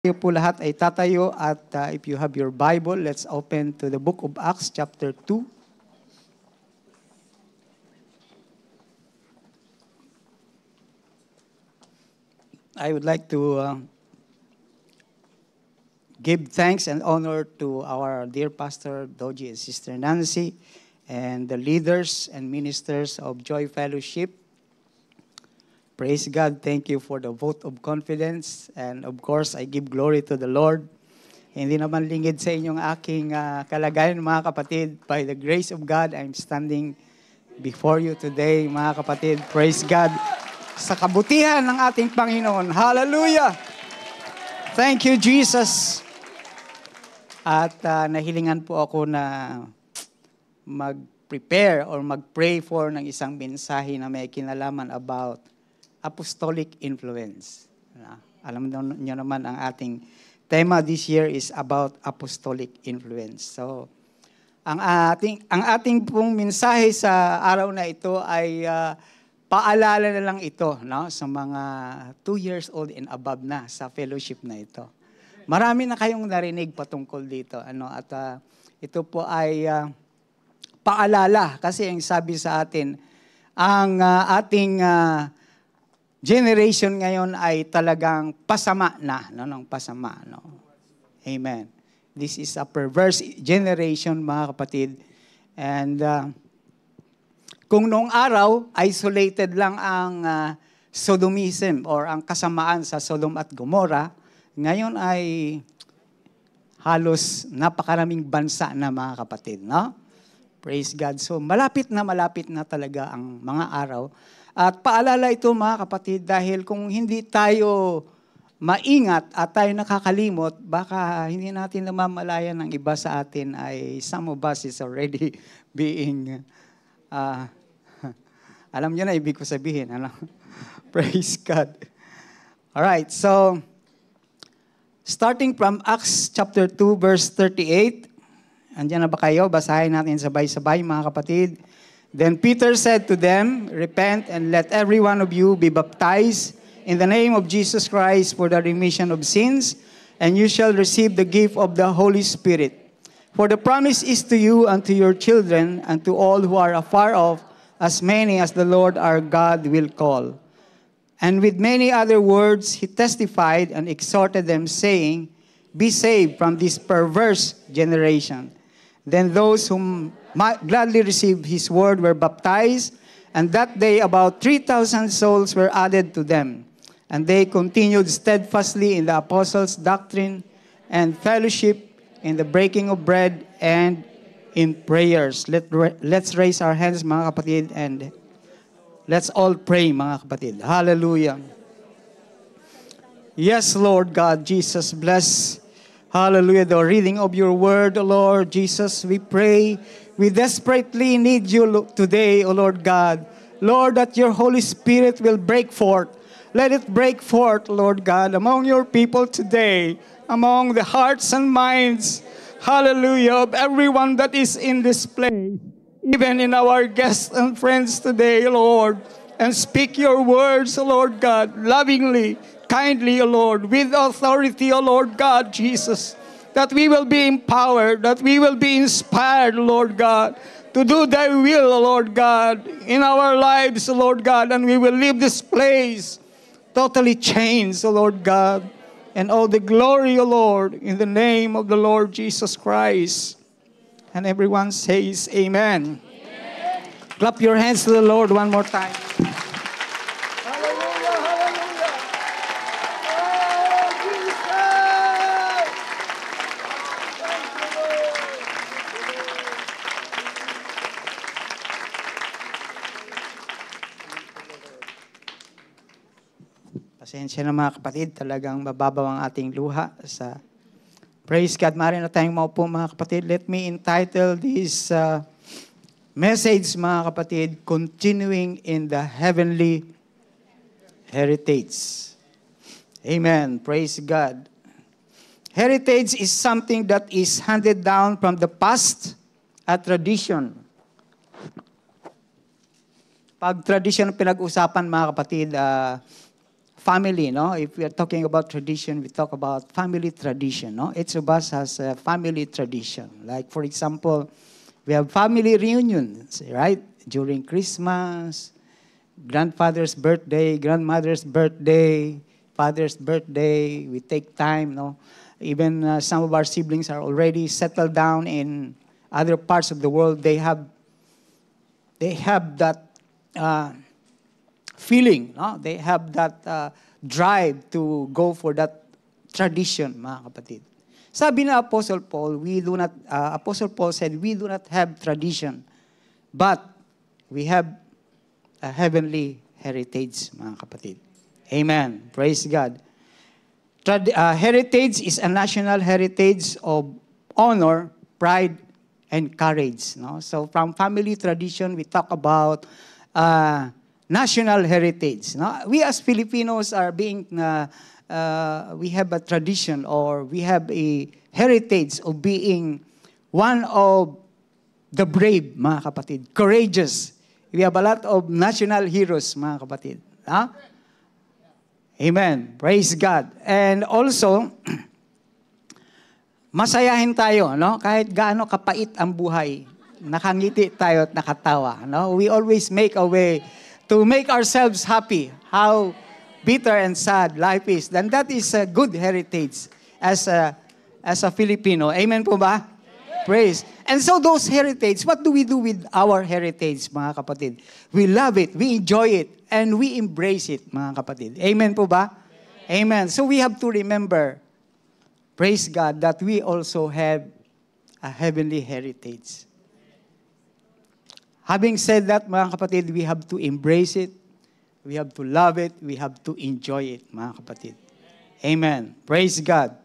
Tayo po lahat ay tatayo at if you have your Bible, let's open to the book of Acts chapter 2. I would like to give thanks and honor to our dear Pastor Doji and Sister Nancy and the leaders and ministers of Joy Fellowship. Praise God. Thank you for the vote of confidence. And of course, I give glory to the Lord. Hindi naman lingid sa inyong aking kalagayan, mga kapatid. By the grace of God, I'm standing before you today, mga kapatid. Praise God. Sa kabutihan ng ating Panginoon. Hallelujah! Thank you, Jesus. At nahilingan po ako na mag-prepare or mag-pray for ng isang mensahe na may kinalaman about apostolic influence. Alam niyo naman ang ating tema this year is about apostolic influence. So, ang ating pong mensahe sa araw na ito ay paalala na lang ito, no, sa mga 2 years old and above na sa fellowship na ito. Marami na kayong narinig patungkol dito, at ito po ay paalala kasi ang sabi sa atin ang ating generation ngayon ay talagang pasama na, ng pasama, no? Amen. This is a perverse generation, mga kapatid. And kung noong araw, isolated lang ang sodomism or ang kasamaan sa Sodom at Gomorrah, ngayon ay halos napakaraming bansa na, mga kapatid, no? Praise God. So malapit na talaga ang mga araw. At paalala ito, mga kapatid, dahil kung hindi tayo maingat at tayo nakakalimot, baka hindi natin namamalayan ng iba sa atin ay some of us is already being, alam nyo na ibig ko sabihin, ano? Praise God. Alright, so, starting from Acts chapter 2, verse 38, andyan na ba kayo? Basahin natin sabay-sabay, mga kapatid. Then Peter said to them, "Repent and let every one of you be baptized in the name of Jesus Christ for the remission of sins, and you shall receive the gift of the Holy Spirit. For the promise is to you and to your children and to all who are afar off, as many as the Lord our God will call." And with many other words he testified and exhorted them, saying, "Be saved from this perverse generation." Then those whom gladly received his word were baptized, and that day about 3,000 souls were added to them. And they continued steadfastly in the apostles' doctrine and fellowship, in the breaking of bread and in prayers. Let's raise our hands, mga kapatid, and let's all pray, mga kapatid. Hallelujah. Yes, Lord God, Jesus, bless. Hallelujah, the reading of your word, Lord Jesus, we pray. We desperately need you today, O Lord God. Lord, that your Holy Spirit will break forth. Let it break forth, Lord God, among your people today, among the hearts and minds, hallelujah, of everyone that is in this place, even in our guests and friends today, Lord. And speak your words, O Lord God, lovingly, kindly, O Lord, with authority, O Lord God, Jesus, that we will be empowered, that we will be inspired, Lord God, to do thy will, O Lord God, in our lives, O Lord God, and we will leave this place totally changed, O Lord God, and all the glory, O Lord, in the name of the Lord Jesus Christ. And everyone says, Amen. Amen. Clap your hands to the Lord one more time. Pasensya na, mga kapatid, talagang mababaw ang ating luha sa praise God. Maaari na tayong maupo, mga kapatid. Let me entitle this message, mga kapatid, Continuing in the Heavenly Heritage. Amen. Praise God. Heritage is something that is handed down from the past, a tradition. Pag tradition pinag-usapan, mga kapatid, family, no? If we are talking about tradition, we talk about family tradition, no? Each of us has a family tradition. Like, for example, we have family reunions, right? During Christmas, grandfather's birthday, grandmother's birthday, father's birthday. We take time, no? Even some of our siblings are already settled down in other parts of the world. They have that feeling, no? They have that drive to go for that tradition, mga kapatid. Sabi na Apostle Paul, Apostle Paul said, we do not have tradition, but we have a heavenly heritage, mga kapatid. Amen. Praise God. Heritage is a national heritage of honor, pride, and courage. No? So from family tradition, we talk about national heritage. No? We as Filipinos are we have a tradition, or we have a heritage of being one of the brave, mga kapatid. Courageous. We have a lot of national heroes, mga kapatid. Huh? Amen. Praise God. And also, masayahin tayo, no? Kahit gaano kapait ang buhay, nakangiti tayo at nakatawa, no? We always make a way to make ourselves happy. How bitter and sad life is. Then that is a good heritage as a Filipino. Amen po ba? Praise. And so those heritage, what do we do with our heritage, mga kapatid? We love it, we enjoy it, and we embrace it, mga kapatid. Amen po ba? Amen. So we have to remember, praise God, that we also have a heavenly heritage. Having said that, mga kapatid, we have to embrace it, we have to love it, we have to enjoy it, mga kapatid. Amen. Praise God.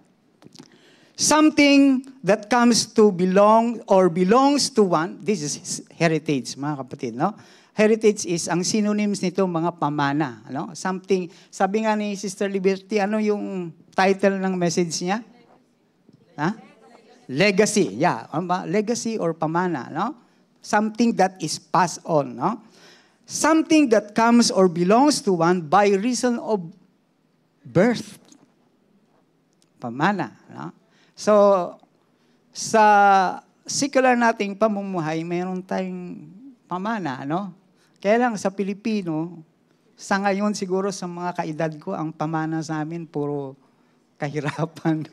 Something that comes to belong or belongs to one, this is heritage, mga kapatid, no? Heritage is, ang synonyms nito, mga pamana, no? Something, sabi nga ni Sister Liberty, ano yung title ng message niya? Ha? Legacy, yeah. Legacy or pamana, no? Something that is passed on, no? Something that comes or belongs to one by reason of birth. Pamana, no? So, sa secular nating pamumuhay, mayroon tayong pamana, no? Kaya lang sa Pilipino, sa ngayon siguro sa mga kaedad ko, ang pamana sa amin puro kahirapan.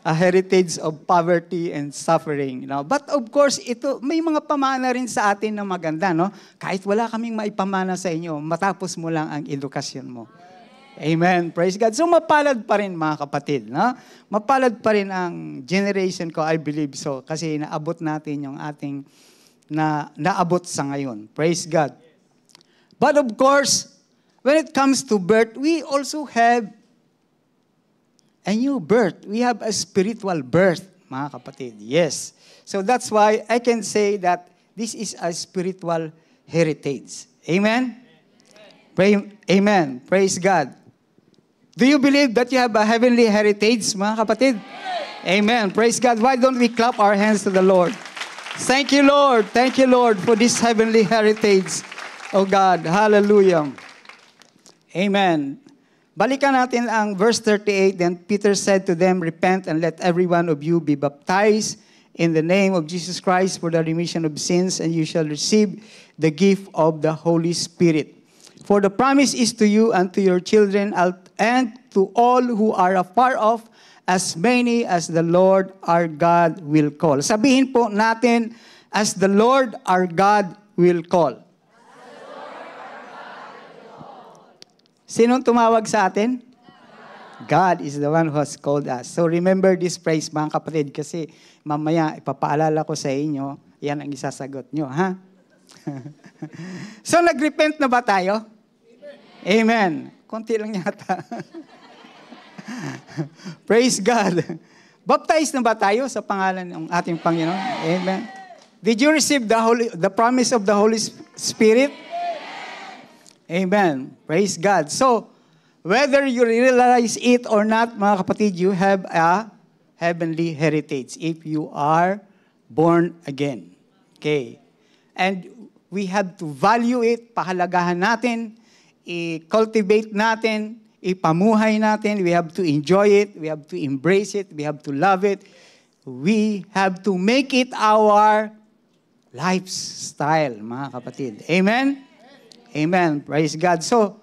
A heritage of poverty and suffering, you know? But of course, ito may mga pamana rin sa atin na maganda, no? Kahit wala kaming maipamana sa inyo, matapos mo lang ang edukasyon mo. Amen. Praise God. So mapalad pa rin, mga kapatid, no? Mapalad pa rin ang generation ko, I believe so, kasi naabot natin yung ating naabot sa ngayon. Praise God. But of course, when it comes to birth, we also have a new birth. We have a spiritual birth, mga kapatid. Yes. So that's why I can say that this is a spiritual heritage. Amen? Amen. Praise God. Do you believe that you have a heavenly heritage, mga kapatid? Amen. Praise God. Why don't we clap our hands to the Lord? Thank you, Lord. Thank you, Lord, for this heavenly heritage. Oh God. Hallelujah. Amen. Balikan natin ang verse 38. Then Peter said to them, repent and let every one of you be baptized in the name of Jesus Christ for the remission of sins, and you shall receive the gift of the Holy Spirit. For the promise is to you and to your children and to all who are afar off, as many as the Lord our God will call. Sabihin po natin, as the Lord our God will call. Sinong tumawag sa atin? God is the one who has called us. So remember this phrase, mga kapatid, kasi mamaya ipapaalala ko sa inyo, yan ang isasagot nyo, ha? So nag-repent na ba tayo? Amen. Konti lang yata. Praise God. Baptized na ba tayo sa pangalan ng ating Panginoon? Amen. Did you receive the promise of the Holy Spirit? Amen. Praise God. So, whether you realize it or not, mga kapatid, you have a heavenly heritage if you are born again. Okay. And we have to value it, pahalagahan natin, i-cultivate natin, ipamuhay natin. We have to enjoy it. We have to embrace it. We have to love it. We have to make it our lifestyle, mga kapatid. Amen? Amen. Praise God. So,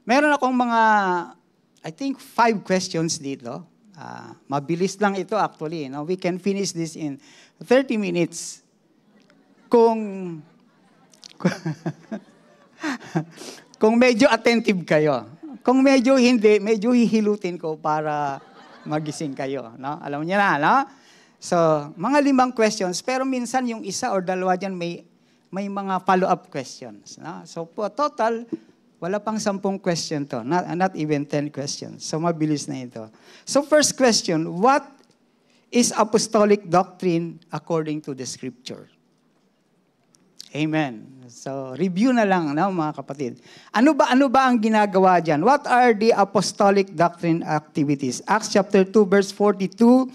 meron akong mga, I think, 5 questions dito. Mabilis lang ito actually. No? We can finish this in 30 minutes. Kung medyo attentive kayo. Kung medyo hindi, medyo hihilutin ko para magising kayo. No? Alam niyo na, no? So, mga 5 questions. Pero minsan yung isa or dalawa dyan may mga follow-up questions. No? So, po, total, wala pang 10 question to. Not even 10 questions. So, mabilis na ito. So, first question, what is apostolic doctrine according to the Scripture? Amen. So, review na lang, no, mga kapatid. Ano ba ang ginagawa diyan? What are the apostolic doctrine activities? Acts chapter 2 verse 42.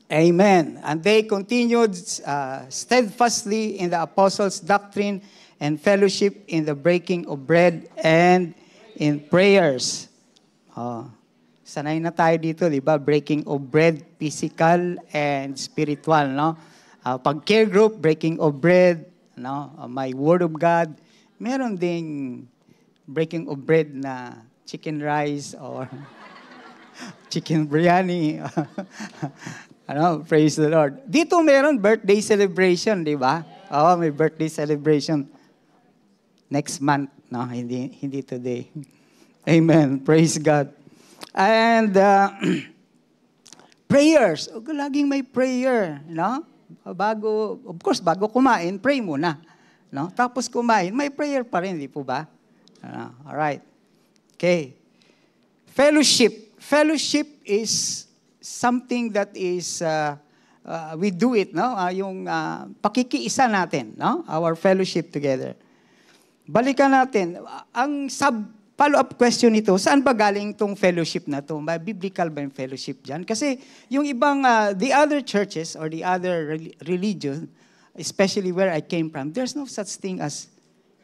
Amen. And they continued steadfastly in the apostles' doctrine and fellowship, in the breaking of bread and in prayers. Sanay na tayo dito, di ba? Breaking of bread, physical and spiritual, no? Pag care group, breaking of bread, no? My word of God. Meron ding breaking of bread na chicken rice or chicken biryani. Praise the Lord. Dito meron birthday celebration, di ba? May birthday celebration. Next month, no? Hindi today. Amen. Praise God. And prayers. Laging may prayer, no? Bago kumain, pray muna. No? Tapos kumain, may prayer pa rin, di po ba? Alright. Okay. Fellowship. Fellowship is something that is, we do it, no? Yung pakikiisa natin, no? Our fellowship together. Balikan natin. Ang follow-up question nito, saan ba galing tong fellowship na to? Biblical ba yung fellowship dyan? Kasi yung ibang, the other churches or the other religion, especially where I came from, there's no such thing as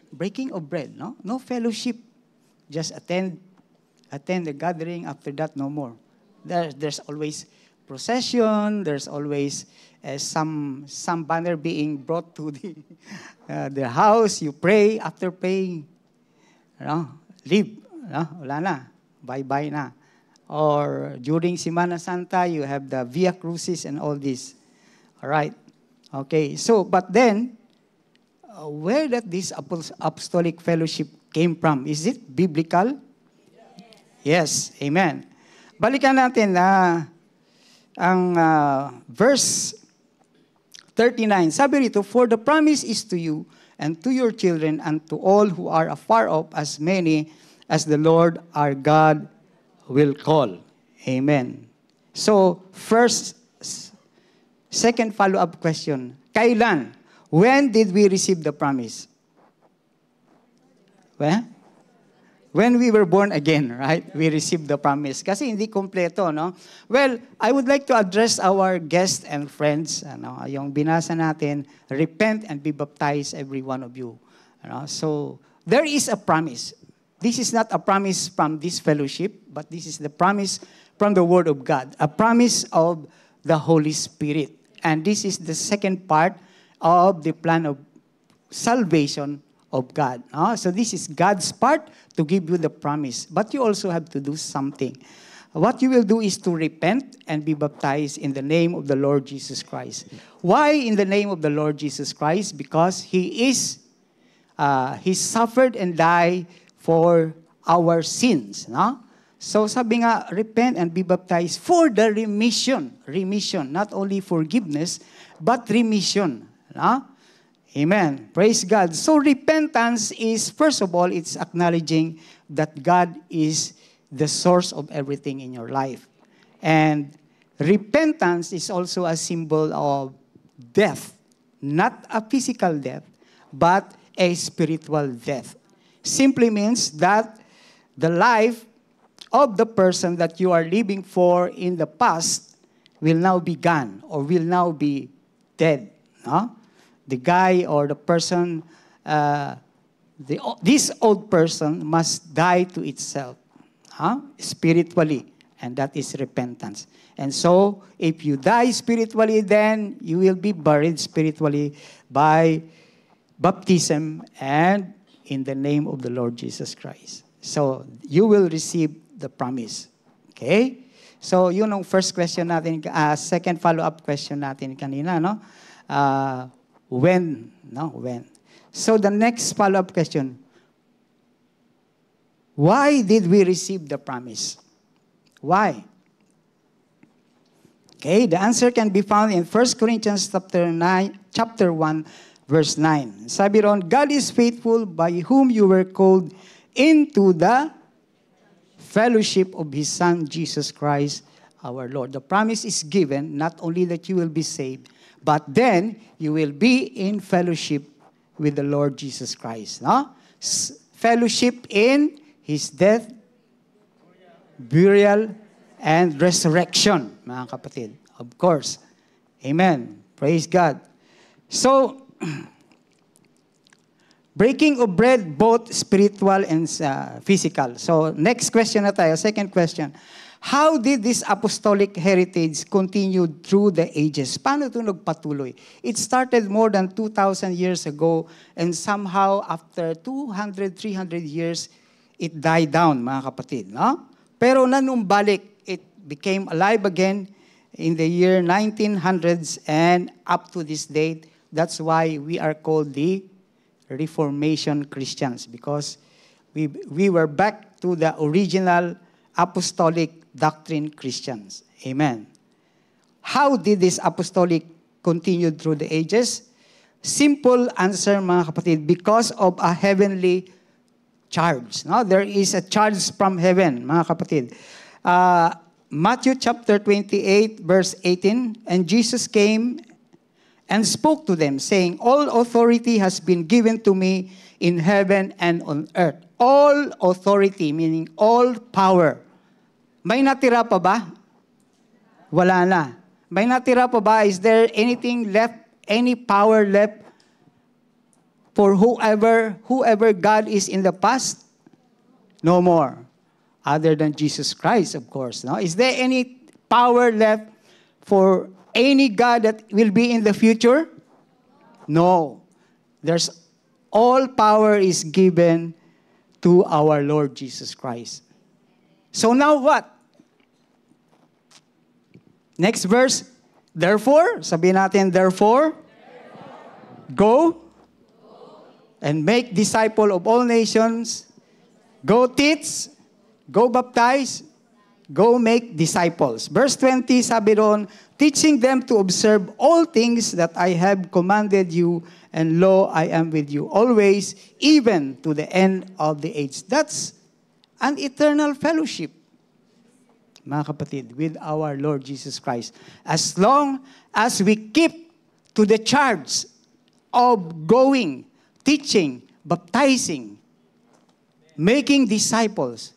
breaking of bread, no? No fellowship. Just attend the gathering, after that, no more. There's always procession, there's always some banner being brought to the house, you pray, after praying, leave, wala na, bye-bye na. Or during Semana Santa, you have the Via Crucis and all this. All right. Okay, so, but then, where that this apostolic fellowship came from? Is it biblical? Yes, amen. Balikan natin ang verse 39. Sabi rito, for the promise is to you and to your children and to all who are afar off, as many as the Lord our God will call. Amen. So, second follow-up question. Kailan? When did we receive the promise? When we were born again, right? We received the promise. Kasi hindi kompleto, no? Well, I would like to address our guests and friends. Yung binasa natin, repent and be baptized, every one of you. So, there is a promise. This is not a promise from this fellowship, but this is the promise from the Word of God. A promise of the Holy Spirit. And this is the second part of the plan of salvation of God. So this is God's part to give you the promise. But you also have to do something. What you will do is to repent and be baptized in the name of the Lord Jesus Christ. Why in the name of the Lord Jesus Christ? Because He suffered and died for our sins. No? So sabi nga, repent and be baptized for the remission. Remission, not only forgiveness, but remission. No? Amen. Praise God. So repentance is, first of all, it's acknowledging that God is the source of everything in your life. And repentance is also a symbol of death. Not a physical death, but a spiritual death. Simply means that the life of the person that you are living for in the past will now be gone or will now be dead. No? The guy or the person this old person must die to itself, spiritually, and that is repentance. And so, if you die spiritually, then you will be buried spiritually by baptism and in the name of the Lord Jesus Christ. So, you will receive the promise. Okay? So, yun ang first question natin, second follow-up question natin kanina, no? When? So, the next follow-up question, why did we receive the promise? Why? Okay, the answer can be found in 1 Corinthians chapter 1, verse 9. Sabi ron, God is faithful by whom you were called into the fellowship of His Son, Jesus Christ, our Lord. The promise is given, not only that you will be saved, but then you will be in fellowship with the Lord Jesus Christ. No? Fellowship in His death, burial, and resurrection, mga kapatid. Of course. Amen. Praise God. So, breaking of bread, both spiritual and physical. So, next question na tayo. Second question. How did this apostolic heritage continue through the ages? Paano ito nagpatuloy? It started more than 2,000 years ago, and somehow, after 200, 300 years, it died down, mga kapatid. No? Pero nanumbalik, it became alive again in the year 1900s and up to this date. That's why we are called the Reformation Christians, because we were back to the original apostolic doctrine Christians. Amen. How did this apostolic continue through the ages? Simple answer, mga kapatid, because of a heavenly charge. No? There is a charge from heaven, mga kapatid. Matthew chapter 28, verse 18, and Jesus came and spoke to them, saying, all authority has been given to me in heaven and on earth. All authority, meaning all power. May natira pa ba? Wala na. May natira pa ba? Is there anything left, any power left for whoever God is in the past? No more. Other than Jesus Christ, of course. No? Is there any power left for any God that will be in the future? No. There's all power is given to our Lord Jesus Christ. So now what? Next verse. Therefore, sabihin natin, therefore, go and make disciple of all nations. Go teach, go baptize, go make disciples. Verse 20, sabi doon, teaching them to observe all things that I have commanded you, and lo, I am with you always, even to the end of the age. That's an eternal fellowship, mga kapatid, with our Lord Jesus Christ. As long as we keep to the charge of going, teaching, baptizing, making disciples,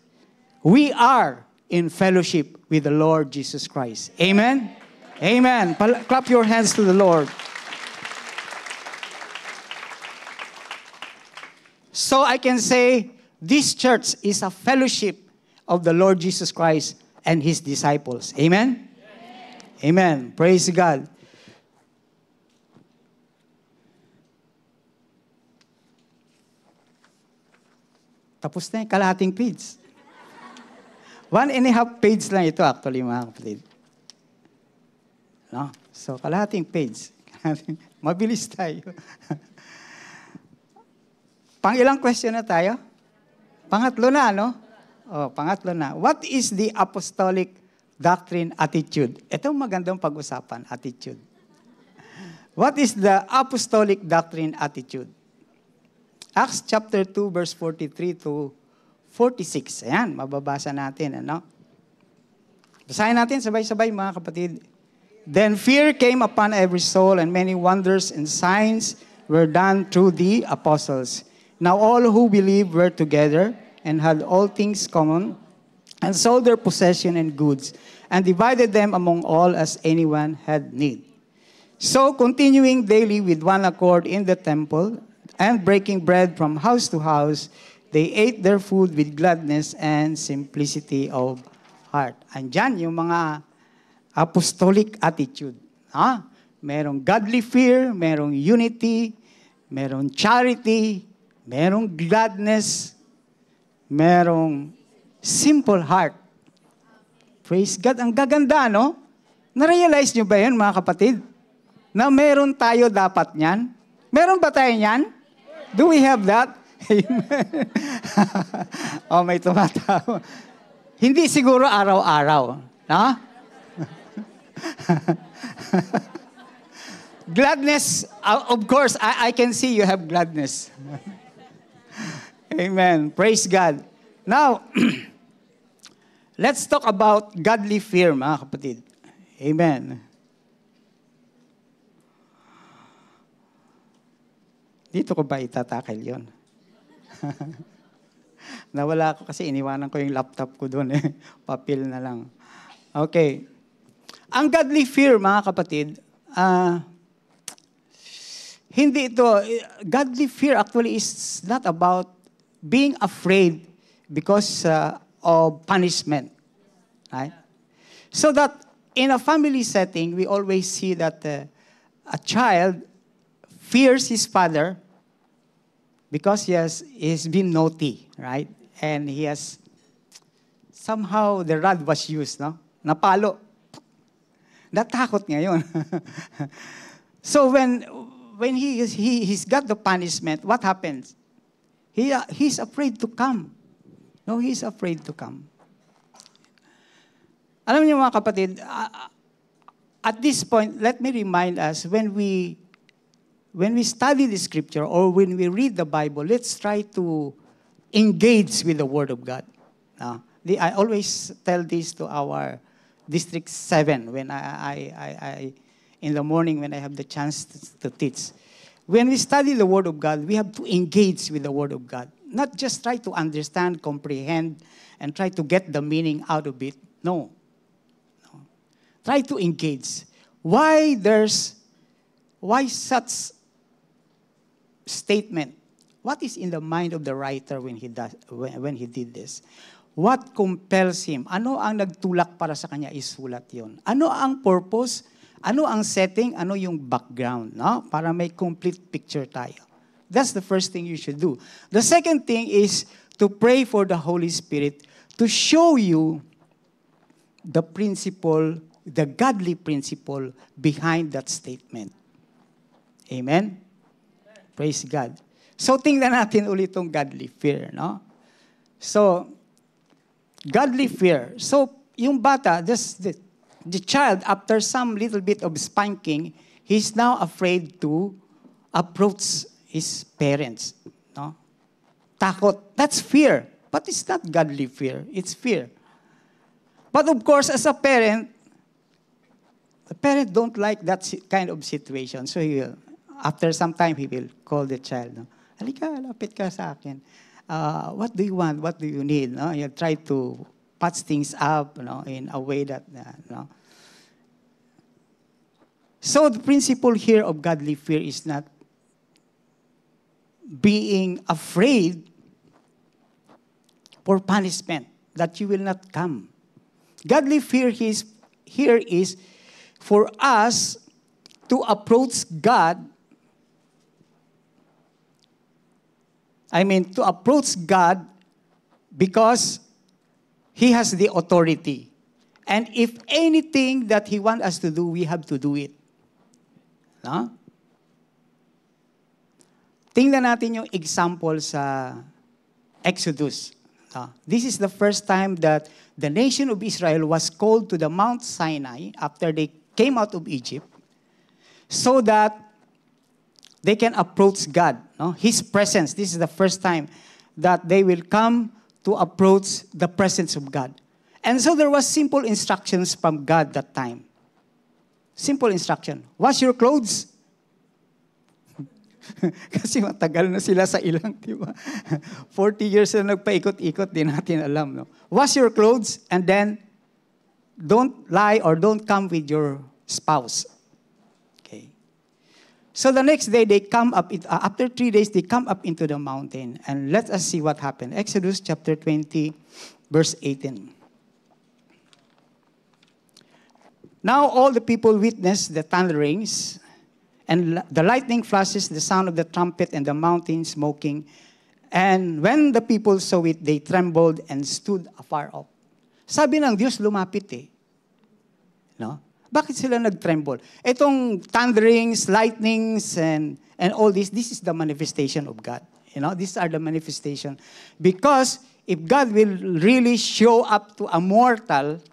we are in fellowship with the Lord Jesus Christ. Amen? Amen. Clap your hands to the Lord. So I can say, this church is a fellowship of the Lord Jesus Christ and His disciples. Amen? Amen. Amen. Praise God. Tapos na yung kalahating page. 1.5 page lang ito actually, mga kapatid. No? So, kalahating page. Mabilis tayo. Pang-ilang question na tayo? Pangatlo na, no? Oh, pangatlo na. What is the apostolic doctrine attitude? Ito magandang pag-usapan, attitude. What is the apostolic doctrine attitude? Acts chapter 2, verse 43 to 46. Ayan, mababasa natin. Ano? Basahin natin sabay-sabay, mga kapatid. Then fear came upon every soul, and many wonders and signs were done through the apostles. Now all who believed were together and had all things common, and sold their possession and goods, and divided them among all as anyone had need. So continuing daily with one accord in the temple, And breaking bread from house to house, they ate their food with gladness and simplicity of heart. Andyan yung mga apostolic attitude. Merong godly fear, merong unity, merong charity, merong gladness, merong simple heart. Praise God. Ang gaganda, no? Na-realize nyo ba yun, mga kapatid? Na meron tayo dapat niyan? Meron ba tayo niyan? Do we have that? Amen. Oh, may tumatawa. Hindi siguro araw-araw. No? Gladness, of course, I can see you have gladness. Amen. Praise God. Now, let's talk about godly fear, mga kapatid. Amen. Dito ko ba itatakil yun? Nawala ako kasi iniwanan ko yung laptop ko doon. Papel na lang. Okay. Ang godly fear, mga kapatid, hindi ito, godly fear actually is not about being afraid because of punishment. Right? So that in a family setting, we always see that a child fears his father because he's been naughty, right? And he has, somehow the rod was used, no? Napalo. Natakot ngayon. So when he's got the punishment, what happens? He's afraid to come. No, he's afraid to come. Alam niyo mga kapatid, at this point, let me remind us, when we study the scripture or when we read the Bible, let's try to engage with the Word of God. I always tell this to our District 7 when I in the morning when I have the chance to teach. When we study the Word of God, we have to engage with the Word of God. Not just try to understand, comprehend, and try to get the meaning out of it. No. Try to engage. Why such statement? What is in the mind of the writer when he did this? What compels him? Ano ang nagtulak para sa kanya isulat yon? Ano ang purpose? Ano ang setting? Ano yung background? No? Para may complete picture tayo. That's the first thing you should do. The second thing is to pray for the Holy Spirit to show you the principle, the godly principle behind that statement. Amen? Praise God. So, tingnan natin ulit itong godly fear, no? So, godly fear. So, yung bata, the child, after some little bit of spanking, he's now afraid to approach his parents, no? Takot. That's fear. But it's not godly fear. It's fear. But of course, as a parent, the parent don't like that kind of situation. So he will, after some time, he will call the child. No? Halika, lapit ka sa akin. What do you want? What do you need? No? You try to patch things up, in a way that, So the principle here of godly fear is not being afraid for punishment, that you will not come. Godly fear here is for us to approach God. To approach God because He has the authority. And if anything that He wants us to do, we have to do it. No? Tingnan natin yung example sa Exodus. This is the first time that the nation of Israel was called to the Mount Sinai after they came out of Egypt so that they can approach God. No? His presence. This is the first time that they will come to approach the presence of God. And so there was simple instructions from God that time. Simple instruction. Wash your clothes. Kasi matagal na sila sa ilang, di ba? 40 years na nagpaikot-ikot, di natin alam. No? Wash your clothes and then don't lie or don't come with your spouse. Okay. So the next day, they come up, after 3 days, they come up into the mountain. And let us see what happened. Exodus chapter 20, verse 18. Now all the people witnessed the thunderings, and the lightning flashes, the sound of the trumpet, and the mountain smoking. And when the people saw it, they trembled and stood afar off. Sabi ng Diyos, lumapit eh. No? Bakit sila nag-tremble? Itong thunderings, lightnings, and all this is the manifestation of God. You know, these are the manifestation. Because if God will really show up to a mortal,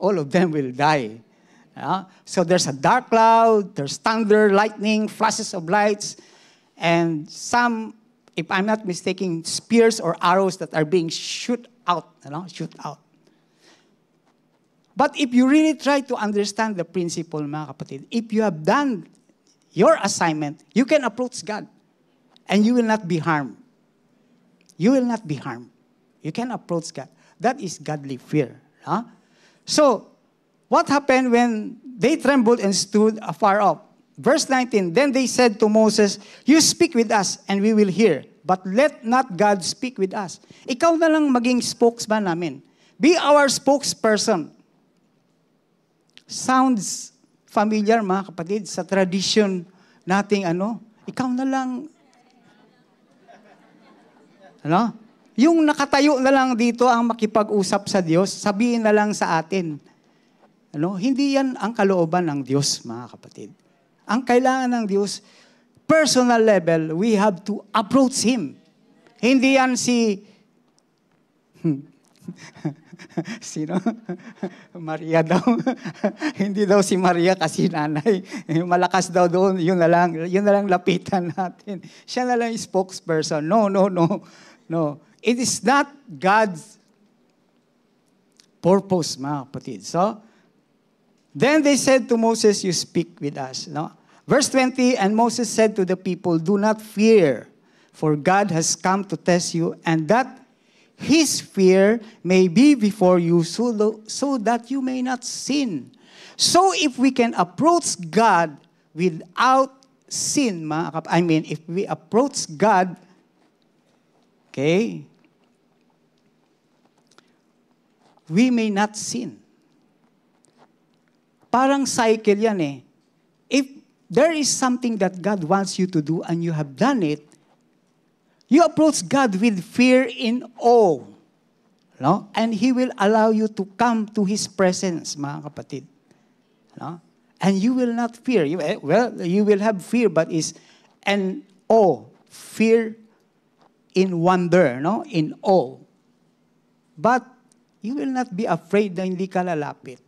all of them will die. So there's a dark cloud, there's thunder, lightning, flashes of lights, and some, if I'm not mistaken, spears or arrows that are being shoot out. But if you really try to understand the principle, mga kapatid, if you have done your assignment, you can approach God and you will not be harmed. You will not be harmed. You can approach God. That is godly fear. So, what happened when they trembled and stood afar off? Verse 19, then they said to Moses, you speak with us and we will hear, but let not God speak with us. Ikaw na lang maging spokesman namin. Be our spokesperson. Sounds familiar, mga kapatid, sa tradition nating ikaw na lang, yung nakatayo na lang dito ang makipag-usap sa Diyos, sabihin na lang sa atin. Hindi yan ang kalooban ng Diyos, mga kapatid. Ang kailangan ng Diyos, personal level, we have to approach Him. Hindi yan sino? Maria daw. Hindi daw si Maria kasi nanay. Malakas daw doon. Yun na lang lapitan natin. Siya na lang yung spokesperson. No. It is not God's purpose, mga kapatid. So, then they said to Moses, you speak with us. Verse 20, and Moses said to the people, do not fear, for God has come to test you, and that His fear may be before you so that you may not sin. So if we can approach God without sin, if we approach God, we may not sin. Parang cycle yan eh. If there is something that God wants you to do and you have done it, you approach God with fear in awe. And He will allow you to come to His presence, mga kapatid. And you will not fear. You will have fear, but is an awe. Fear in wonder, in awe. But you will not be afraid na hindi ka lalapit.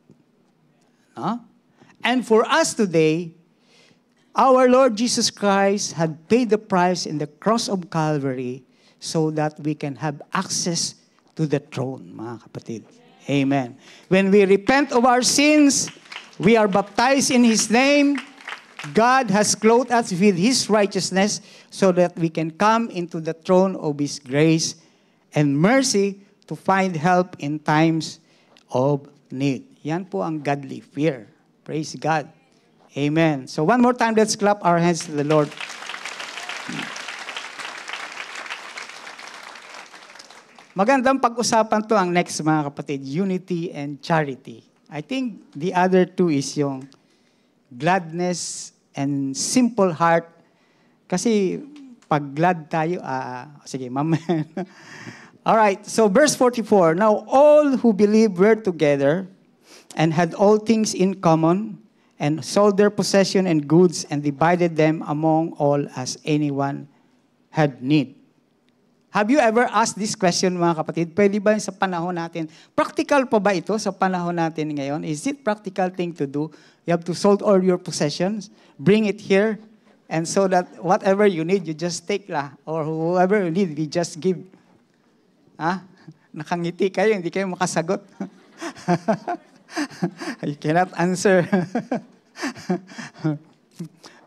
And for us today, our Lord Jesus Christ had paid the price in the cross of Calvary so that we can have access to the throne, mga kapatid. Amen. When we repent of our sins, we are baptized in His name. God has clothed us with His righteousness so that we can come into the throne of His grace and mercy to find help in times of need. Yan po ang godly fear. Praise God. Amen. So one more time, let's clap our hands to the Lord. Magandang pag-usapan to ang next, mga kapatid, unity and charity. I think the other two is yung gladness and simple heart. Kasi pag glad tayo, sige, mamaya. Alright, so verse 44, now all who believed were together and had all things in common, and sold their possession and goods, and divided them among all as anyone had need. Have you ever asked this question, mga kapatid? Pwede ba sa panahon natin? Practical pa ba ito sa panahon natin ngayon? Is it practical thing to do? You have to sold all your possessions, bring it here, and so that whatever you need, you just take lah. Or whoever you need, we just give. Nakangiti kayo, hindi kayo makasagot. You cannot answer.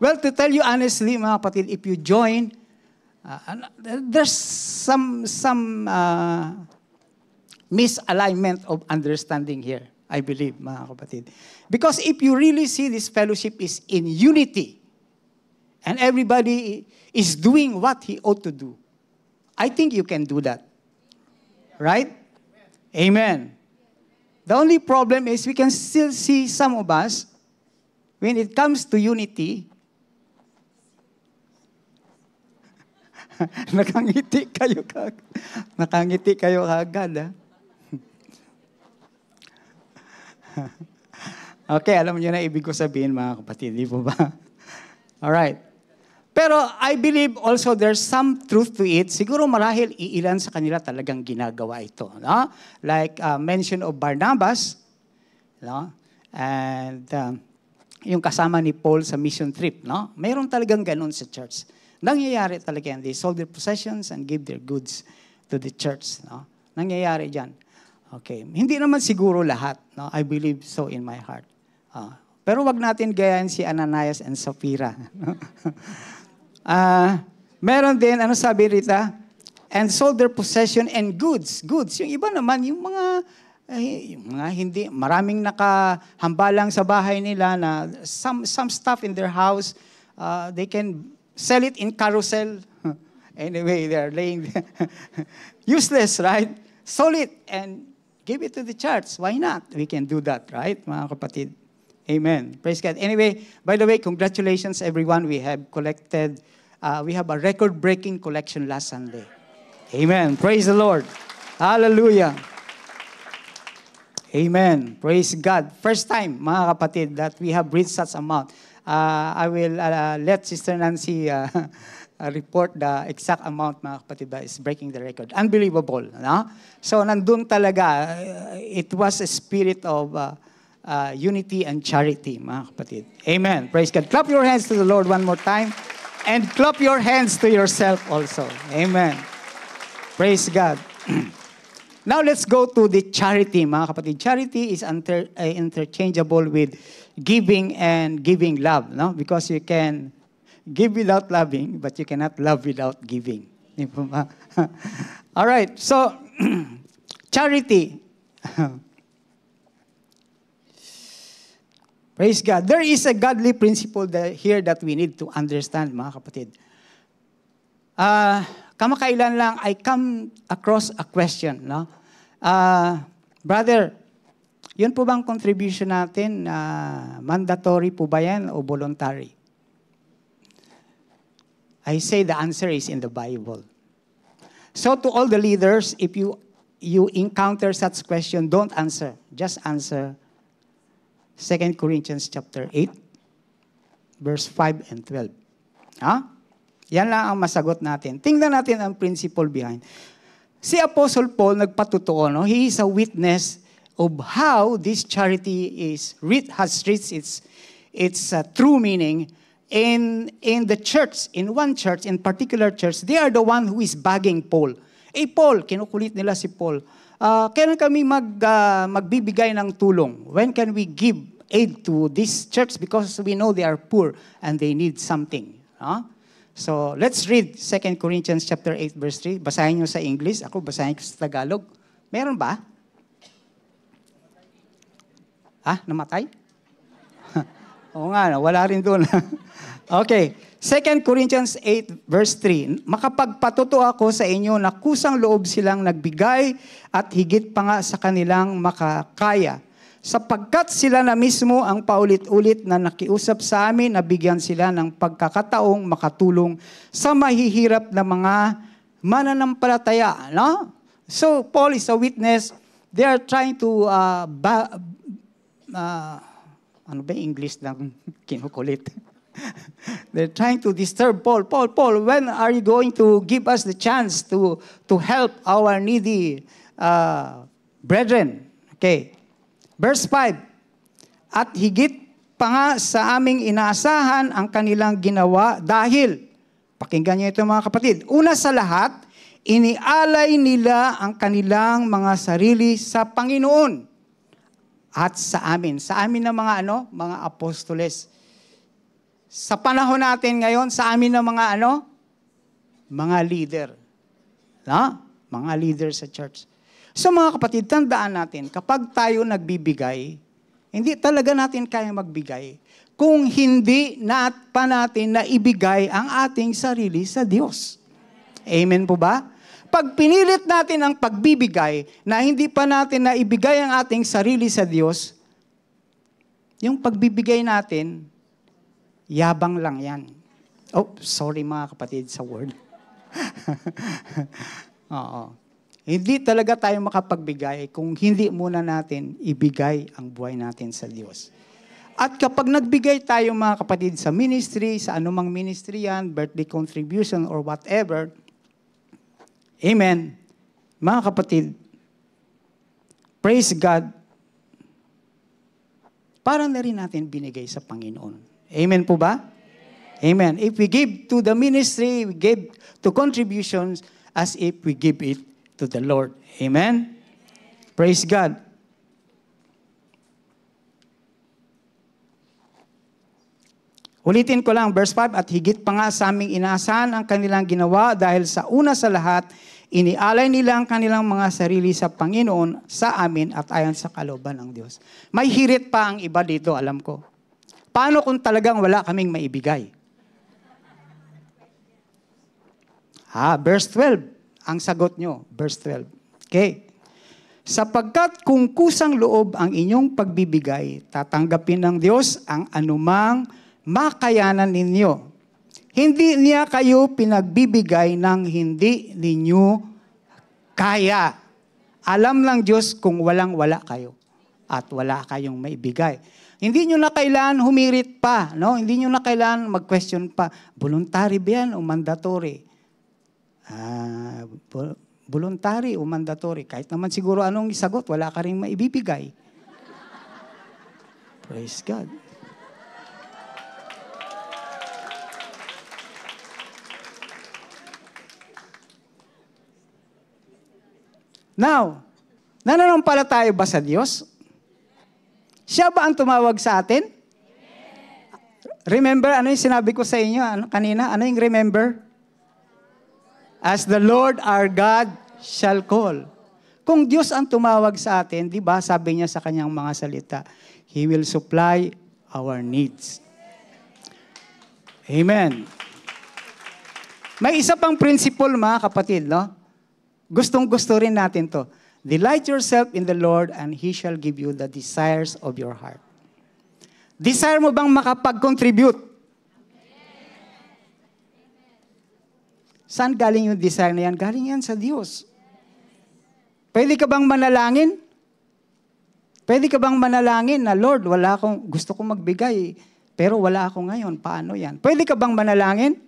Well, to tell you honestly, mga kapatid, if you join, there's some misalignment of understanding here. I believe, mga kapatid. Because if you really see this fellowship is in unity, and everybody is doing what he ought to do, I think you can do that. Right? Amen. The only problem is we can still see some of us, when it comes to unity, nakangiti kayo agad, ha? Okay, alam niyo na ibig ko sabihin, mga kapatid, di po ba? Alright. Pero I believe also there's some truth to it. Siguro marahil iilan sa kanila talagang ginagawa ito. No? Like mention of Barnabas, no? And yung kasama ni Paul sa mission trip. No? Mayroon talagang ganun sa church. Nangyayari talaga yan. They sold their possessions and give their goods to the church. No? Nangyayari dyan. Okay. Hindi naman siguro lahat. No? I believe so in my heart. Pero wag natin gayahin si Ananias and Sapphira. Meron din, ano sabi Rita? And sold their possession and goods. Goods. Yung iba naman, yung mga hindi, maraming nakahambalang sa bahay nila na some stuff in their house, they can sell it in carousel. Anyway, they're laying useless, right? Sold it and give it to the church. Why not? We can do that, right, mga kapatid? Amen. Praise God. Anyway, by the way, congratulations everyone. We have collected, we have a record-breaking collection last Sunday. Amen. Praise the Lord. Hallelujah. Amen. Praise God. First time, mga kapatid, that we have reached such amount. I will let Sister Nancy report the exact amount, mga kapatid, that is breaking the record. Unbelievable. No? So, nandun talaga, it was a spirit of unity and charity, mga kapatid. Amen. Praise God. Clap your hands to the Lord one more time. And clap your hands to yourself also. Amen. Praise God. Now let's go to the charity, mga kapatid. Charity is interchangeable with giving and giving love, no? Because you can give without loving, but you cannot love without giving. All right. So, charity. Praise God. There is a godly principle here that we need to understand, mga kapatid. Kamakailan lang, I come across a question. No? Brother, yun po bang contribution natin? Mandatory po ba yan o voluntary? I say the answer is in the Bible. So to all the leaders, if you encounter such question, don't answer. Just answer 2 Corinthians chapter 8, verse 5 and 12. Yan lang ang masagot natin. Tingnan natin ang principle behind. Si Apostle Paul nagpatutuo, no? He is a witness of how this charity has reached its true meaning in the church, in one church, in particular church. They are the one who is begging Paul. Paul, kinukulit nila si Paul. Kailan kami magbibigay ng tulong? When can we give aid to this church? Because we know they are poor and they need something. So, let's read 2 Corinthians chapter 8, verse 3. Basahin nyo sa English. Ako, basahin ko sa Tagalog. Meron ba? Namatay? Oo nga, wala rin doon. Okay. 2 Corinthians 8, verse 3, makapagpatuto ako sa inyo na kusang loob silang nagbigay at higit pa nga sa kanilang makakaya. Sapagkat sila na mismo ang paulit-ulit na nakiusap sa amin na bigyan sila ng pagkakataong makatulong sa mahihirap na mga mananampalataya. No? So, Paul is a witness. They are trying to, ano ba yung English ng kinukulit? They're trying to disturb Paul. Paul, when are you going to give us the chance to help our needy brethren? Okay. Verse 5, at higit pa nga sa aming inaasahan ang kanilang ginawa dahil, pakinggan niyo ito mga kapatid, una sa lahat, inialay nila ang kanilang mga sarili sa Panginoon at sa amin. Sa amin na mga apostoles. Sa panahon natin ngayon, sa amin na mga leader. Mga leader sa church. So mga kapatid, tandaan natin, kapag tayo nagbibigay, hindi talaga natin kaya magbigay kung hindi pa natin na ibigay ang ating sarili sa Diyos. Amen po ba? Pag pinilit natin ang pagbibigay na hindi pa natin na ibigay ang ating sarili sa Diyos, yung pagbibigay natin, yabang lang yan. Oh, sorry mga kapatid sa word. Oo. Hindi talaga tayo makapagbigay kung hindi muna natin ibigay ang buhay natin sa Diyos. At kapag nagbigay tayo mga kapatid sa ministry, sa anumang ministry yan, birthday contribution or whatever, amen, mga kapatid, praise God, para na rin natin binigay sa Panginoon. Amen po ba? Amen. If we give to the ministry, we give to contributions as if we give it to the Lord. Amen? Praise God. Ulitin ko lang, verse 5, at higit pa nga sa aming inaasahan ang kanilang ginawa dahil sa una sa lahat, inialay nila ang kanilang mga sarili sa Panginoon, sa amin at ayon sa kalooban ng Diyos. May hirit pa ang iba dito, alam ko. Paano kung talagang wala kaming maibigay? Verse 12. Ang sagot nyo, verse 12. Okay. Sapagkat kung kusang loob ang inyong pagbibigay, tatanggapin ng Diyos ang anumang makayanan ninyo. Hindi niya kayo pinagbibigay ng hindi ninyo kaya. Alam ng Diyos kung walang-wala kayo at wala kayong maibigay. Hindi nyo na kailangan humirit pa, no? Hindi nyo na kailangan mag-question pa, voluntary ba yan o mandatory? Voluntary o mandatory. Kahit naman siguro anong isagot, wala ka rin maibibigay. Praise God. Now, nananampalataya ba sa Diyos? Siya ba ang tumawag sa atin? Remember, ano yung sinabi ko sa inyo kanina? Ano yung remember? As the Lord our God shall call. Kung Diyos ang tumawag sa atin, di ba, sabi niya sa kanyang mga salita, He will supply our needs. Amen. May isa pang principle, mga kapatid, no? Gustong-gusto rin natin to. Delight yourself in the Lord and He shall give you the desires of your heart. Desire mo bang makapag-contribute? Saan galing yung desire na yan? Galing yan sa Diyos. Pwede ka bang manalangin? Pwede ka bang manalangin na, Lord, gusto kong magbigay, pero wala ako ngayon. Paano yan? Pwede ka bang manalangin?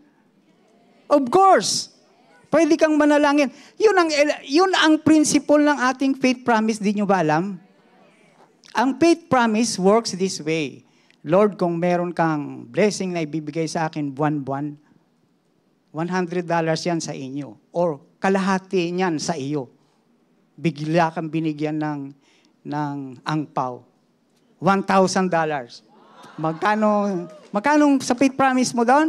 Of course. Pwede kang manalangin. Yun ang principle ng ating faith promise. Di nyo ba alam? Ang faith promise works this way. Lord, kung meron kang blessing na ibibigay sa akin buwan-buwan, $100 yan sa inyo. Or kalahati niyan sa iyo. Bigla kang binigyan ng angpaw. $1,000. Magkano sa faith promise mo doon?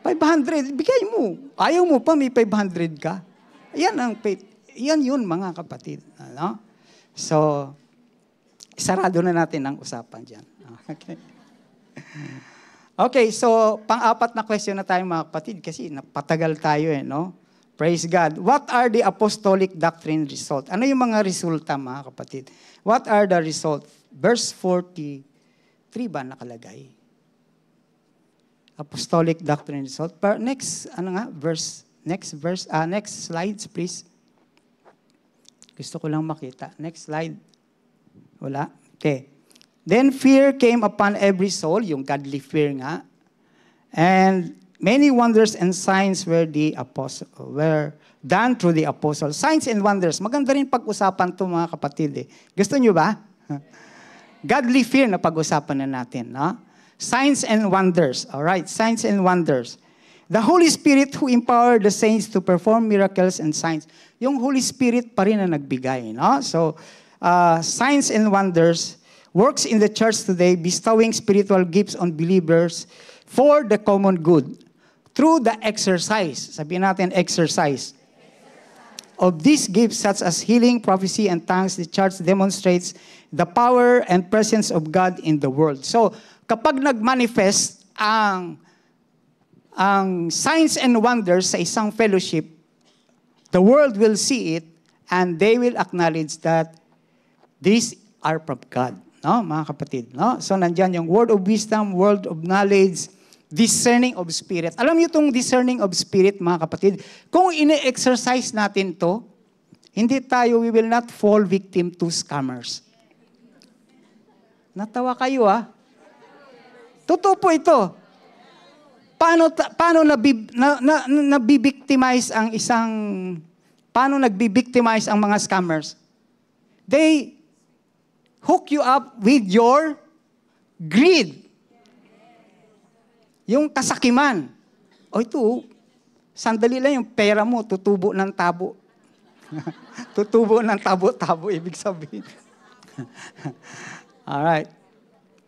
500. Bigay mo. Ayaw mo pa, may 500 ka. Yan ang faith. Yan yun, mga kapatid. Ano? So, sarado na natin ang usapan dyan. Okay. Okay, so pang-apat na question na tayo mga kapatid kasi napatagal tayo no? Praise God. What are the apostolic doctrine result? Ano yung mga resulta mga kapatid? What are the result? Verse 43 ba nakalagay? Apostolic doctrine result. Next slides please. Gusto ko lang makita. Next slide. Wala. Okay. Then fear came upon every soul, yung godly fear nga. And many wonders and signs were done through the apostles. Signs and wonders. Maganda rin pag-usapan to mga kapatid. Gusto nyo ba? Godly fear na pag-usapan na natin. No? Signs and wonders. Alright, signs and wonders. The Holy Spirit who empowered the saints to perform miracles and signs. Yung Holy Spirit pa rin na nagbigay. No? So, signs and wonders works in the church today, bestowing spiritual gifts on believers for the common good through the exercise. Sabihin natin, exercise. of these gifts such as healing, prophecy, and tongues, the church demonstrates the power and presence of God in the world. So, kapag nag-manifest ang signs and wonders sa isang fellowship, the world will see it and they will acknowledge that these are from God. No, mga kapatid. No? So, nandyan yung word of wisdom, word of knowledge, discerning of spirit. Alam niyo itong discerning of spirit, mga kapatid, kung ine-exercise natin to, hindi tayo, we will not fall victim to scammers. Natawa kayo, ah. Totoo po ito. Paano nabibictimize ang paano nagbibictimize ang mga scammers? They hook you up with your greed. Yung kasakiman. O ito, sandali lang yung pera mo, tutubo ng tabo. Tutubo ng tabo-tabo, ibig sabihin. Alright.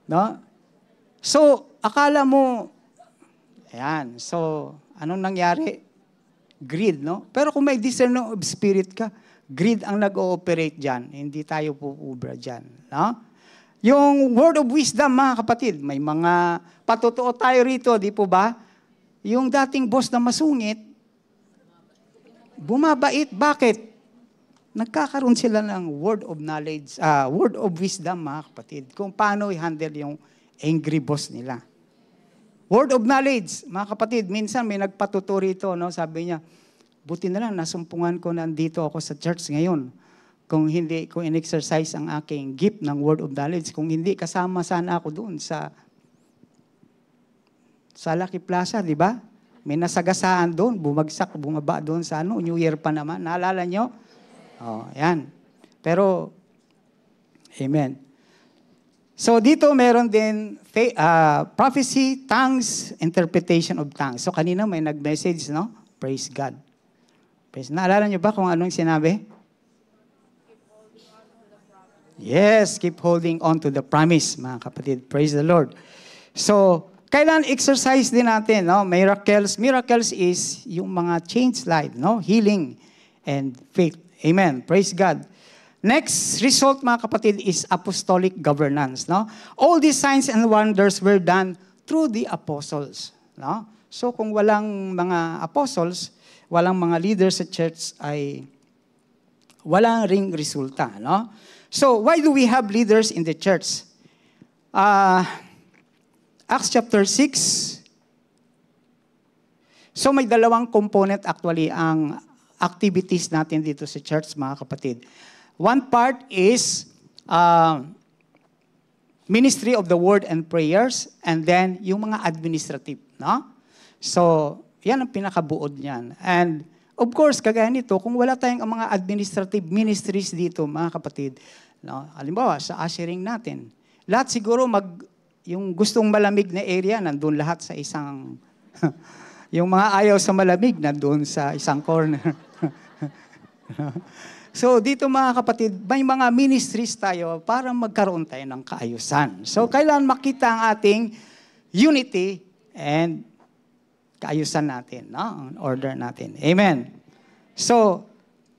No? So, akala mo, ayan, so, anong nangyari? Greed, no? Pero kung may discerning of spirit ka, greed ang nag-ooperate dyan. Hindi tayo puubra dyan. No? Yung word of wisdom, mga kapatid, may mga patotoo tayo rito, di po ba? Yung dating boss na masungit, bumabait. Bakit? Nagkakaroon sila ng word of knowledge, word of wisdom, mga kapatid, kung paano i-handle yung angry boss nila. Word of knowledge, mga kapatid, minsan may nagpatuturo rito, no? Sabi niya, buti na lang, nasumpungan ko nandito ako sa church ngayon. Kung in-exercise ang aking gift ng word of knowledge, kung hindi, kasama sana ako doon sa Lucky Plaza, di ba? May nasagasaan doon, bumagsak, bumaba doon sa New Year pa naman. Naalala nyo? Oh, yan. Pero, amen. So, dito meron din prophecy, tongues, interpretation of tongues. So, kanina may nag-message, no? Praise God. Naalala nyo ba kung anong sinabi? Yes, keep holding on to the promise, mga kapatid. Praise the Lord. So, kailan exercise din natin, no? Miracles. Miracles is yung mga change life, no? Healing and faith. Amen. Praise God. Next result, mga kapatid, is apostolic governance, no? All these signs and wonders were done through the apostles, no? So, kung walang mga apostles, walang mga leaders sa church, ay walang ring resulta, no? So, why do we have leaders in the church? Acts chapter 6. So, may dalawang component actually ang activities natin dito sa church, mga kapatid. One part is ministry of the word and prayers, and then yung mga administrative, no? So, yan ang pinakabuod niyan. And, of course, kagaya nito, kung wala tayong mga administrative ministries dito, mga kapatid, no? Halimbawa, sa ushering natin, lahat siguro yung gustong malamig na area, nandun lahat sa isang, yung mga ayaw sa malamig, nandun sa isang corner. So, dito mga kapatid, may mga ministries tayo para magkaroon tayo ng kaayusan. So, kailan makita ang ating unity and kaayusan natin, no? Ang order natin. Amen. So,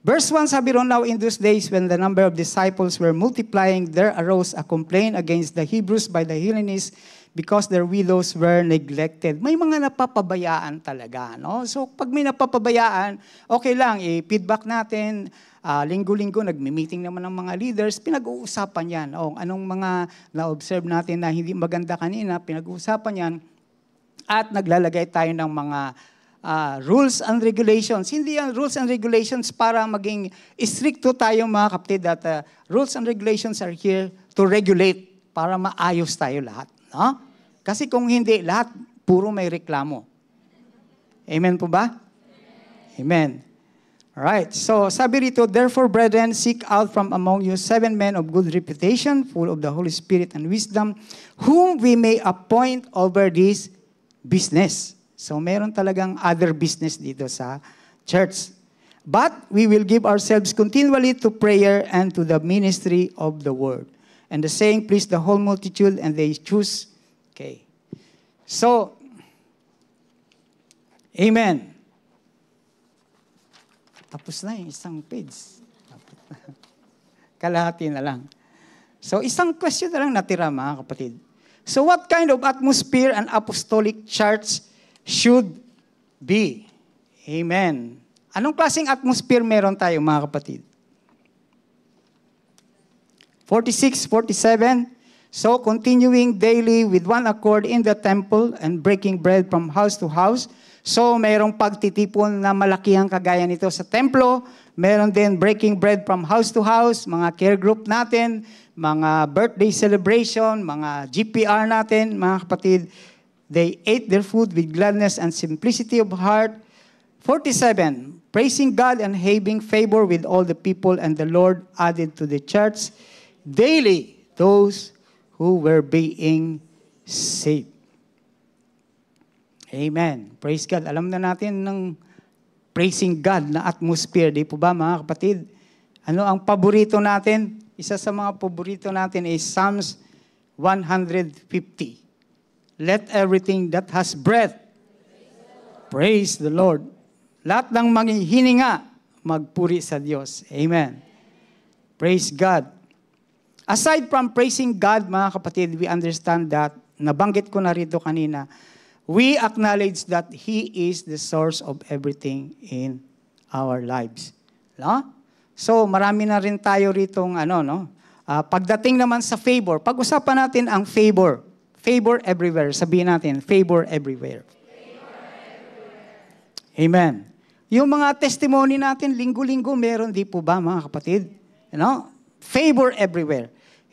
verse 1, sabi ron, now in those days when the number of disciples were multiplying, there arose a complaint against the Hebrews by the Hellenists because their widows were neglected. May mga napapabayaan talaga, no? So, pag may napapabayaan, okay lang, i-feedback natin. Linggo-linggo, nagmi-meeting naman ng mga leaders, pinag-uusapan yan. O, anong mga na-observe natin na hindi maganda kanina, pinag-uusapan yan. At naglalagay tayo ng mga rules and regulations. Hindi yan rules and regulations para maging stricto tayo, mga kapatid, that rules and regulations are here to regulate para maayos tayo lahat. No? Kasi kung hindi, lahat puro may reklamo. Amen po ba? Amen. Alright, so sabi rito, therefore, brethren, seek out from among you 7 men of good reputation, full of the Holy Spirit and wisdom, whom we may appoint over this business. So meron talagang other business dito sa church. But we will give ourselves continually to prayer and to the ministry of the word. And the saying pleased the whole multitude, and they choose. Okay. So, amen. Tapos na yung isang page. Kalahati na lang. So, isang question na lang natira, mga kapatid. So, what kind of atmosphere an apostolic church should be? Amen. Anong klaseng atmosphere meron tayo, mga kapatid? 46, 47. So, continuing daily with one accord in the temple and breaking bread from house to house. So, mayroong pagtitipon na malakihang kagaya nito sa templo. Meron din breaking bread from house to house, mga care group natin, mga birthday celebration, mga GPR natin, mga kapatid. They ate their food with gladness and simplicity of heart. 47, praising God and having favor with all the people, and the Lord added to the church daily those who were being saved. Amen. Praise God. Alam na natin ng praising God na atmosphere. Di po ba, mga kapatid? Ano ang paborito natin? Isa sa mga paborito natin is Psalms 150. Let everything that has breath praise the Lord. Lahat ng hininga, magpuri sa Diyos. Amen. Praise God. Aside from praising God, mga kapatid, we understand that, nabanggit ko na rito kanina, we acknowledge that He is the source of everything in our lives. No? So, marami na rin tayo ritong pagdating naman sa favor, pag-usapan natin ang favor. Favor everywhere. Sabihin natin, favor everywhere. Favor everywhere. Amen. Yung mga testimony natin, linggo-linggo, meron di po ba, mga kapatid? Favor everywhere.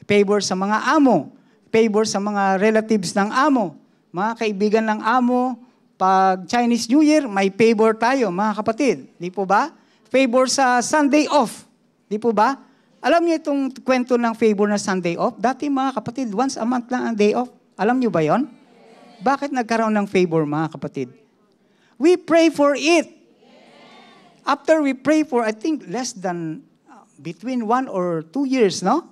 Favor sa mga amo. Favor sa mga relatives ng amo. Mga kaibigan ng amo, pag Chinese New Year, may favor tayo, mga kapatid. Di po ba? Favor sa Sunday off. Di po ba? Alam niyo itong kwento ng favor na Sunday off? Dati, mga kapatid, once a month lang ang day off. Alam niyo ba yon? Bakit nagkaroon ng favor, mga kapatid? We pray for it. After we pray for, I think, less than between 1 or 2 years, no?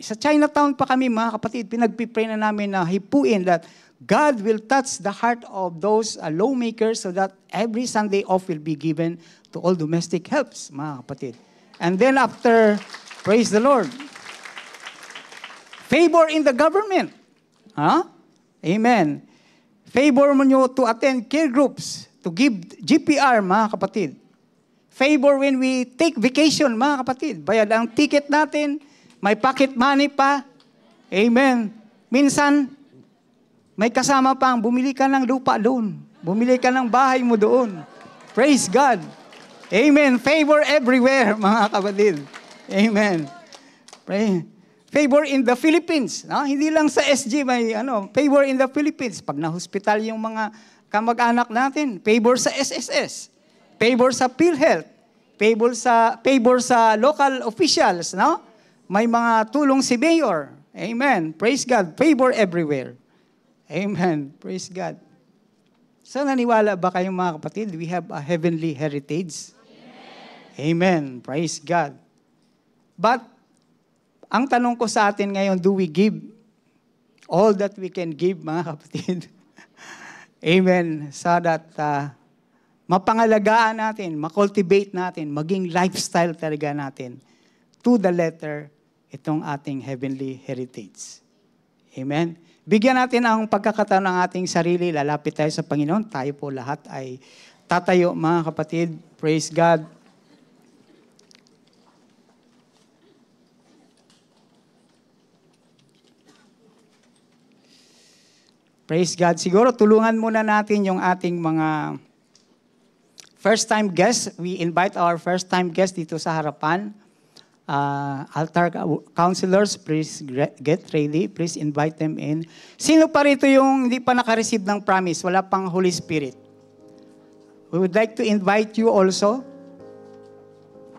Sa Chinatown pa kami, mga kapatid, pinagpipray na namin na hipuin that God will touch the heart of those lawmakers so that every Sunday off will be given to all domestic helps, mga kapatid. And then after, praise the Lord, favor in the government. Amen. Favor mo nyo to attend care groups, to give GPR, mga kapatid. Favor when we take vacation, mga kapatid. Bayad ang ticket natin, may pocket money pa. Amen. Minsan, may kasama pang bumili ka ng lupa doon. Bumili ka ng bahay mo doon. Praise God. Amen. Favor everywhere, mga kapatid. Amen. Pray. Favor in the Philippines. Hindi lang sa SG may favor in the Philippines. Pag na-hospital yung mga kamag-anak natin, favor sa SSS. Favor sa PhilHealth. Favor sa local officials, no? May mga tulong si Mayor. Amen. Praise God. Favor everywhere. Amen. Praise God. So, naniwala ba kayong mga kapatid? We have a heavenly heritage. Amen. Amen. Praise God. But, ang tanong ko sa atin ngayon, do we give all that we can give, mga kapatid? Amen. So that mapangalagaan natin, makultivate natin, maging lifestyle talaga natin to the letter itong ating heavenly heritage. Amen. Bigyan natin ang pagkakataon ng ating sarili, lalapit tayo sa Panginoon. Tayo po lahat ay tatayo, mga kapatid. Praise God. Praise God. Siguro tulungan muna natin yung ating mga first-time guests. We invite our first-time guests dito sa harapan. Altar counselors, please get ready. Please invite them in. Sino pa rito yung hindi pa naka-receive ng promise? Wala pang Holy Spirit. We would like to invite you also.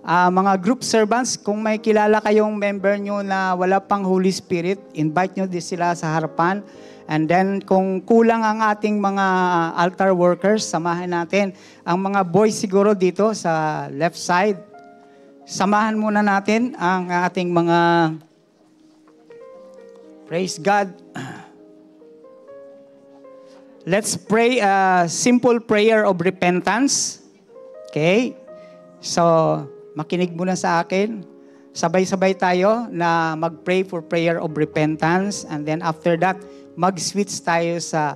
Mga group servants, kung may kilala kayong member nyo na wala pang Holy Spirit, invite nyo din sila sa harapan. And then, kung kulang ang ating mga altar workers, samahan natin. Ang mga boys siguro dito sa left side, samahan muna natin ang ating mga, praise God. Let's pray a simple prayer of repentance. Okay? So, makinig muna sa akin. Sabay-sabay tayo na mag-pray for prayer of repentance. And then after that, mag-switch tayo sa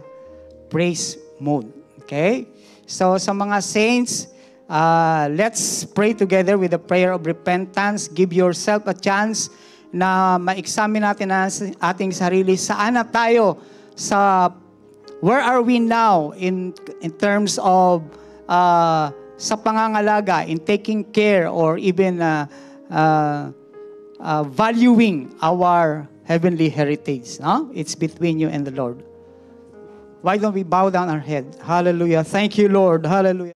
praise mode. Okay? So, sa mga saints, let's pray together with the prayer of repentance. Give yourself a chance na ma-examine natin ang ating sarili. Saan na tayo where are we now in terms of sa pangangalaga, in taking care or even valuing our heavenly heritage. No? It's between you and the Lord. Why don't we bow down our head? Hallelujah. Thank you, Lord. Hallelujah.